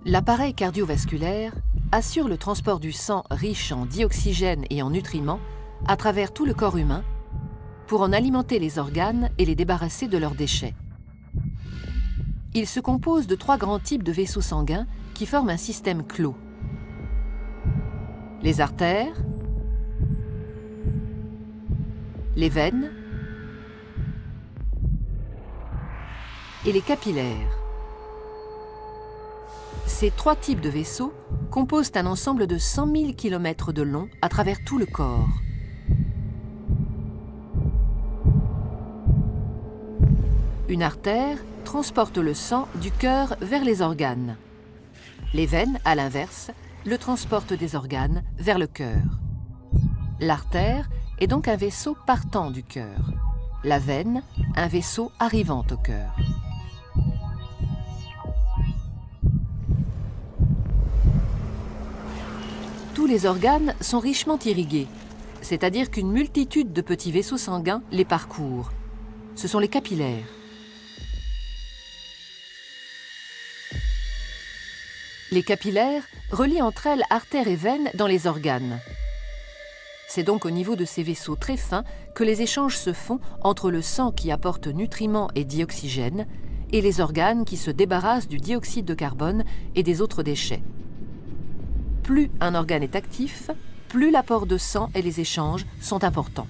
L'appareil cardiovasculaire assure le transport du sang riche en dioxygène et en nutriments à travers tout le corps humain pour en alimenter les organes et les débarrasser de leurs déchets. Il se compose de 3 grands types de vaisseaux sanguins qui forment un système clos. Les artères, les veines et les capillaires. Ces 3 types de vaisseaux composent un ensemble de 100 000 km de long à travers tout le corps. Une artère transporte le sang du cœur vers les organes. Les veines, à l'inverse, le transportent des organes vers le cœur. L'artère est donc un vaisseau partant du cœur. La veine, un vaisseau arrivant au cœur. Tous les organes sont richement irrigués, c'est-à-dire qu'une multitude de petits vaisseaux sanguins les parcourent. Ce sont les capillaires. Les capillaires relient entre elles artères et veines dans les organes. C'est donc au niveau de ces vaisseaux très fins que les échanges se font entre le sang qui apporte nutriments et dioxygène et les organes qui se débarrassent du dioxyde de carbone et des autres déchets. Plus un organe est actif, plus l'apport de sang et les échanges sont importants.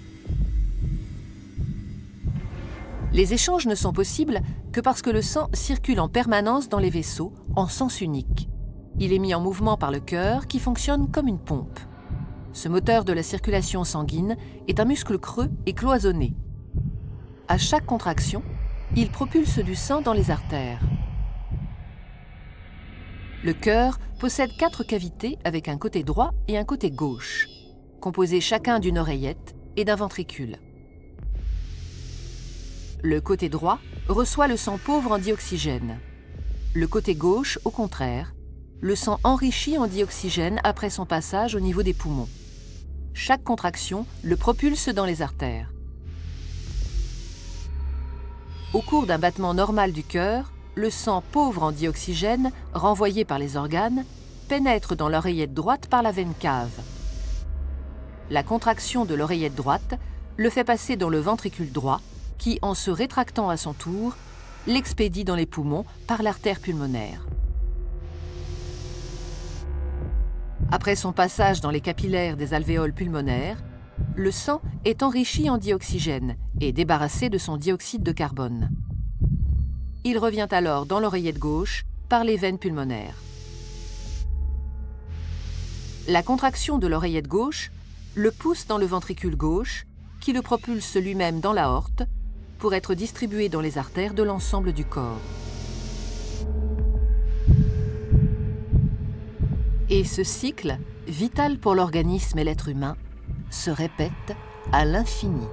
Les échanges ne sont possibles que parce que le sang circule en permanence dans les vaisseaux en sens unique. Il est mis en mouvement par le cœur qui fonctionne comme une pompe. Ce moteur de la circulation sanguine est un muscle creux et cloisonné. À chaque contraction, il propulse du sang dans les artères. Le cœur possède 4 cavités avec un côté droit et un côté gauche, composés chacun d'une oreillette et d'un ventricule. Le côté droit reçoit le sang pauvre en dioxygène. Le côté gauche, au contraire, le sang enrichi en dioxygène après son passage au niveau des poumons. Chaque contraction le propulse dans les artères. Au cours d'un battement normal du cœur, le sang pauvre en dioxygène, renvoyé par les organes, pénètre dans l'oreillette droite par la veine cave. La contraction de l'oreillette droite le fait passer dans le ventricule droit, qui, en se rétractant à son tour, l'expédie dans les poumons par l'artère pulmonaire. Après son passage dans les capillaires des alvéoles pulmonaires, le sang est enrichi en dioxygène et débarrassé de son dioxyde de carbone. Il revient alors dans l'oreillette gauche par les veines pulmonaires. La contraction de l'oreillette gauche le pousse dans le ventricule gauche, qui le propulse lui-même dans l'aorte pour être distribué dans les artères de l'ensemble du corps. Et ce cycle, vital pour l'organisme et l'être humain, se répète à l'infini.